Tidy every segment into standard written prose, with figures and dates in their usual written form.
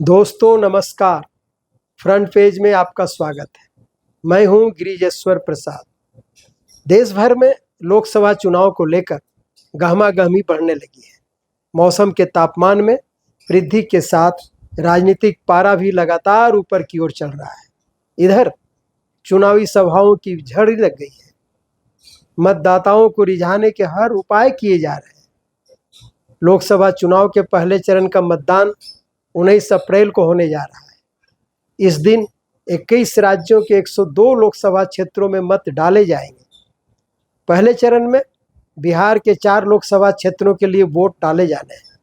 दोस्तों नमस्कार। Front page में आपका स्वागत है। मैं हूं गिरिजेश्वर प्रसाद। देश भर में लोकसभा चुनाव को लेकर गहमागहमी बढ़ने लगी है। मौसम के तापमान में वृद्धि के साथ राजनीतिक पारा भी लगातार ऊपर की ओर चल रहा है। इधर चुनावी सभाओं की झड़ लग गई है। मतदाताओं को रिझाने के हर उपाय किए जा रहे हैं। लोकसभा चुनाव के पहले चरण का मतदान 19 अप्रैल को होने जा रहा है। इस दिन 21 राज्यों के 102 लोकसभा क्षेत्रों में मत डाले जाएंगे। पहले चरण में बिहार के 4 लोकसभा क्षेत्रों के लिए वोट डाले जाने हैं।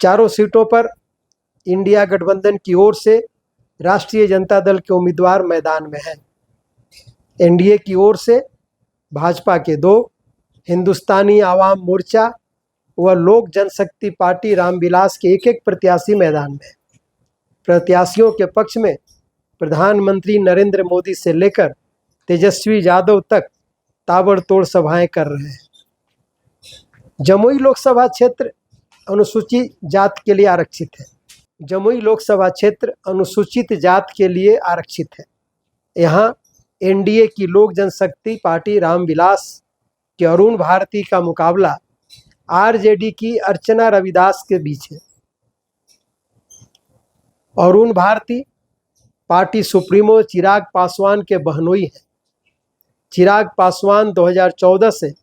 चारों सीटों पर इंडिया गठबंधन की ओर से राष्ट्रीय जनता दल के उम्मीदवार मैदान में हैं। एनडीए की ओर से भाजपा के 2, हिंदुस्तानी आवाम मोर्चा व लोक जनशक्ति पार्टी रामविलास के एक प्रत्याशी मैदान में। प्रत्याशियों के पक्ष में प्रधानमंत्री नरेंद्र मोदी से लेकर तेजस्वी यादव तक ताबड़तोड़ सभाएं कर रहे हैं। जमुई लोकसभा क्षेत्र अनुसूचित जात के लिए आरक्षित है। जमुई लोकसभा क्षेत्र अनुसूचित जात के लिए आरक्षित है। यहाँ एनडीए की लोक जनशक्ति पार्टी रामविलास के अरुण भारती का मुकाबला आरजेडी की अर्चना रविदास के बीच है। अरुण भारती पार्टी सुप्रीमो चिराग पासवान के बहनोई हैं। चिराग पासवान 2014 से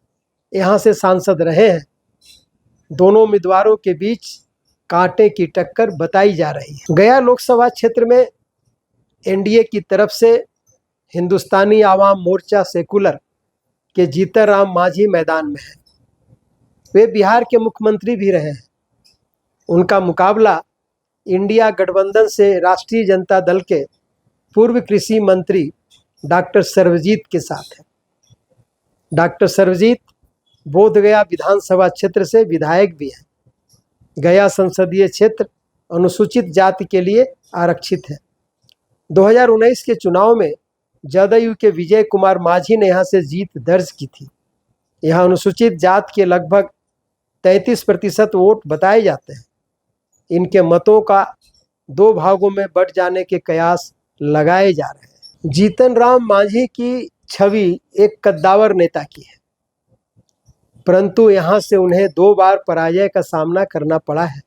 यहां से सांसद रहे हैं। दोनों उम्मीदवारों के बीच कांटे की टक्कर बताई जा रही है। गया लोकसभा क्षेत्र में एनडीए की तरफ से हिंदुस्तानी आवाम मोर्चा सेकुलर के जीतन राम मांझी मैदान में है। वे बिहार के मुख्यमंत्री भी रहे हैं। उनका मुकाबला इंडिया गठबंधन से राष्ट्रीय जनता दल के पूर्व कृषि मंत्री डॉक्टर सर्वजीत के साथ है। डॉक्टर सर्वजीत बोधगया विधानसभा क्षेत्र से विधायक भी हैं। गया संसदीय क्षेत्र अनुसूचित जाति के लिए आरक्षित है। 2019 के चुनाव में जदयू के विजय कुमार मांझी ने यहाँ से जीत दर्ज की थी। यहाँ अनुसूचित जात के लगभग 33% वोट बताए जाते हैं। इनके मतों का 2 भागों में बंट जाने के कयास लगाए जा रहे हैं। जीतन राम मांझी की छवि एक कद्दावर नेता की है, परंतु यहां से उन्हें 2 बार पराजय का सामना करना पड़ा है।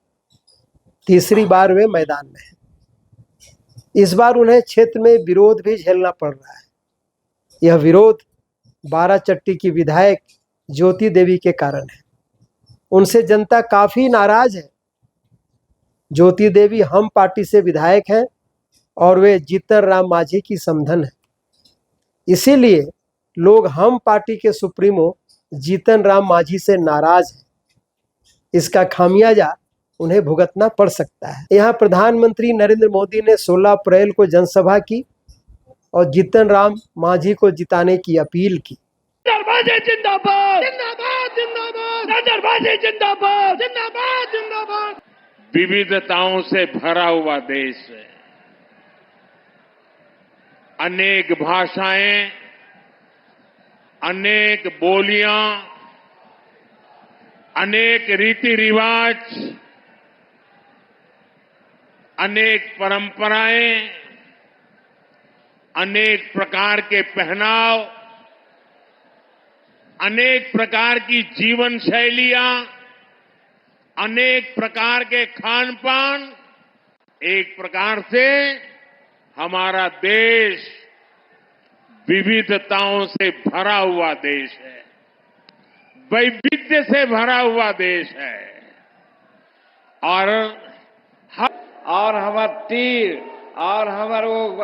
तीसरी बार वे मैदान में हैं। इस बार उन्हें क्षेत्र में विरोध भी झेलना पड़ रहा है। यह विरोध बाराचट्टी की विधायक ज्योति देवी के कारण है। उनसे जनता काफी नाराज है। ज्योति देवी हम पार्टी से विधायक हैं और वे जीतन राम मांझी की समधन है। इसीलिए लोग हम पार्टी के सुप्रीमो जीतन राम मांझी से नाराज हैं। इसका खामियाजा उन्हें भुगतना पड़ सकता है। यहाँ प्रधानमंत्री नरेंद्र मोदी ने 16 अप्रैल को जनसभा की और जीतन राम मांझी को जिताने की अपील की। नजरबाजी जिंदाबाद जिंदाबाद जिंदाबाद नजरबाजी जिंदाबाद जिंदाबाद जिंदाबाद। विविधताओं से भरा हुआ देश है। अनेक भाषाएं, अनेक बोलियां, अनेक रीति रिवाज, अनेक परंपराएं, अनेक प्रकार के पहनाव, अनेक प्रकार की जीवन शैलियां, अनेक प्रकार के खान पान, एक प्रकार से हमारा देश विविधताओं से भरा हुआ देश है, वैविध्य से भरा हुआ देश है। और हमार तीर और हमार वो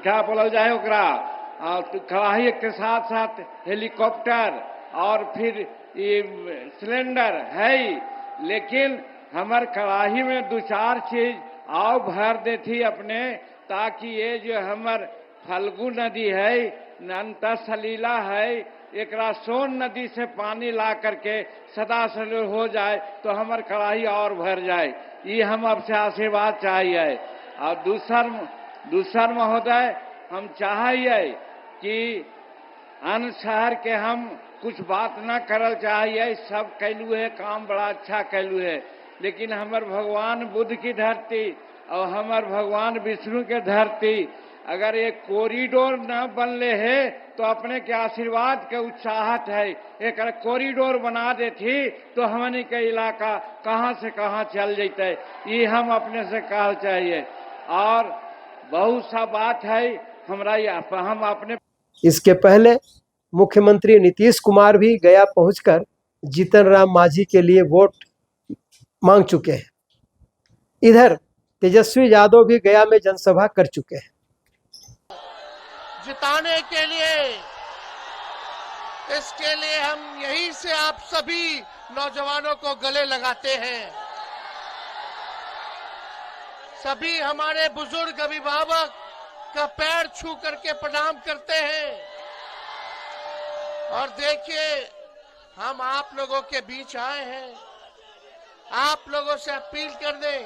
क्या बोला जाए ओकरा कड़ाही के साथ साथ हेलीकॉप्टर और फिर ये सिलेंडर है, लेकिन हमार कड़ाही में 2-4 चीज आओ भर देती अपने, ताकि ये जो हमार फल्गु नदी है अनंत सलीला है, एकरा सोन नदी से पानी ला करके सदा सलील हो जाए तो हमार कड़ाही और भर जाए। ये हम आपसे आशीर्वाद चाहिए। और दूसर महोदय हम चाहिए कि अन्य शहर के हम कुछ बात न करल चाहिए। सब कैलू है काम बड़ा अच्छा कैलू है, लेकिन हमार भगवान बुद्ध की धरती और हमार भगवान विष्णु के धरती अगर ये कॉरिडोर न बनले है तो अपने के आशीर्वाद के उत्साहत है। एक कॉरिडोर बना देती तो हमनी के इलाका कहां से कहां चल जैते, ये हम अपने से कहल चाहिए। और बहुत सा बात है हमरा हम अपने। इसके पहले मुख्यमंत्री नीतीश कुमार भी गया पहुंचकर जीतन राम मांझी के लिए वोट मांग चुके हैं। इधर तेजस्वी यादव भी गया में जनसभा कर चुके हैं। जिताने के लिए, इसके लिए हम यहीं से आप सभी नौजवानों को गले लगाते हैं। सभी हमारे बुजुर्ग अभिभावक का पैर छू करके प्रणाम करते हैं। और देखिए, हम आप लोगों के बीच आए हैं, आप लोगों से अपील करने।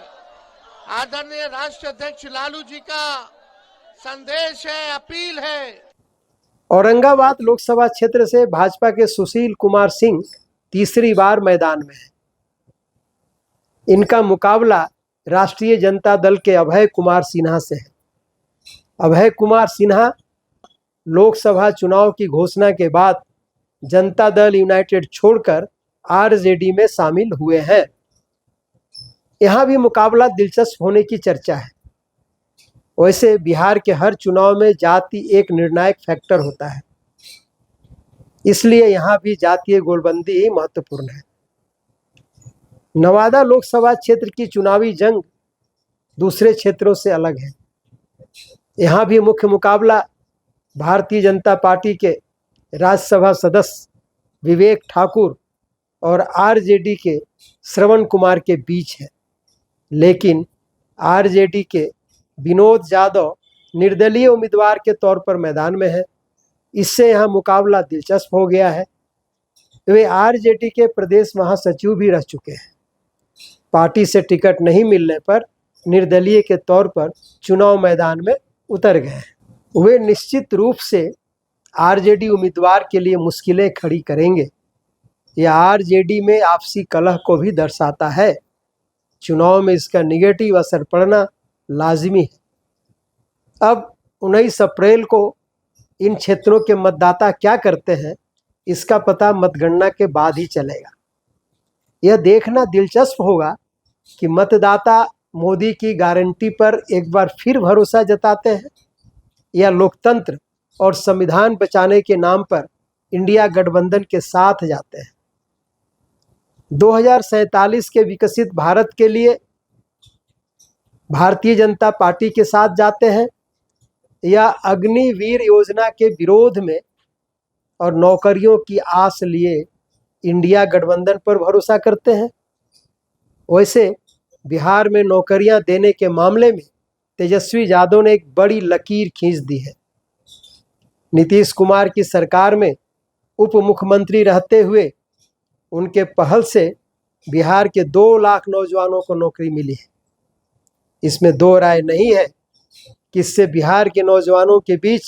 आदरणीय राष्ट्रीय अध्यक्ष लालू जी का संदेश है, अपील है। औरंगाबाद लोकसभा क्षेत्र से भाजपा के सुशील कुमार सिंह तीसरी बार मैदान में हैं। इनका मुकाबला राष्ट्रीय जनता दल के अभय कुमार सिन्हा से है। अभय कुमार सिन्हा लोकसभा चुनाव की घोषणा के बाद जनता दल यूनाइटेड छोड़कर आरजेडी में शामिल हुए हैं। यहां भी मुकाबला दिलचस्प होने की चर्चा है। वैसे बिहार के हर चुनाव में जाति एक निर्णायक फैक्टर होता है, इसलिए यहां भी जातीय गोलबंदी ही महत्वपूर्ण है। नवादा लोकसभा क्षेत्र की चुनावी जंग दूसरे क्षेत्रों से अलग है। यहां भी मुख्य मुकाबला भारतीय जनता पार्टी के राज्यसभा सदस्य विवेक ठाकुर और आरजेडी के श्रवण कुमार के बीच है। लेकिन आरजेडी के विनोद यादव निर्दलीय उम्मीदवार के तौर पर मैदान में है। इससे यहां मुकाबला दिलचस्प हो गया है। वे आरजेडी के प्रदेश महासचिव भी रह चुके हैं। पार्टी से टिकट नहीं मिलने पर निर्दलीय के तौर पर चुनाव मैदान में उतर गए हैं। वे निश्चित रूप से आरजेडी उम्मीदवार के लिए मुश्किलें खड़ी करेंगे। यह आरजेडी में आपसी कलह को भी दर्शाता है। चुनाव में इसका निगेटिव असर पड़ना लाजिमी है। अब 19 अप्रैल को इन क्षेत्रों के मतदाता क्या करते हैं, इसका पता मतगणना के बाद ही चलेगा। यह देखना दिलचस्प होगा कि मतदाता मोदी की गारंटी पर एक बार फिर भरोसा जताते हैं या लोकतंत्र और संविधान बचाने के नाम पर इंडिया गठबंधन के साथ जाते हैं। 2047 के विकसित भारत के लिए भारतीय जनता पार्टी के साथ जाते हैं या अग्निवीर योजना के विरोध में और नौकरियों की आस लिए इंडिया गठबंधन पर भरोसा करते हैं। वैसे बिहार में नौकरियां देने के मामले में तेजस्वी यादव ने एक बड़ी लकीर खींच दी है। नीतीश कुमार की सरकार में उप मुख्यमंत्री रहते हुए उनके पहल से बिहार के 2 लाख नौजवानों को नौकरी मिली है। इसमें दो राय नहीं है कि इससे बिहार के नौजवानों के बीच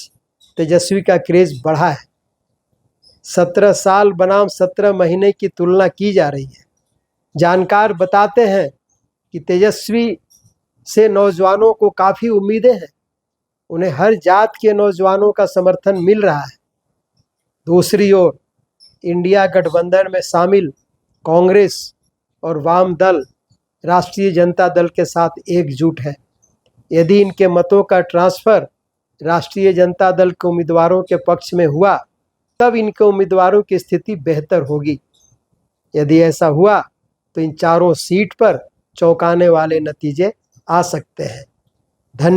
तेजस्वी का क्रेज बढ़ा है। 17 साल बनाम 17 महीने की तुलना की जा रही है। जानकार बताते हैं कि तेजस्वी से नौजवानों को काफ़ी उम्मीदें हैं। उन्हें हर जात के नौजवानों का समर्थन मिल रहा है। दूसरी ओर इंडिया गठबंधन में शामिल कांग्रेस और वाम दल राष्ट्रीय जनता दल के साथ एकजुट है। यदि इनके मतों का ट्रांसफर राष्ट्रीय जनता दल के उम्मीदवारों के पक्ष में हुआ तब इनके उम्मीदवारों की स्थिति बेहतर होगी। यदि ऐसा हुआ तो इन चारों सीट पर चौंकाने वाले नतीजे आ सकते हैं। धन्यवाद।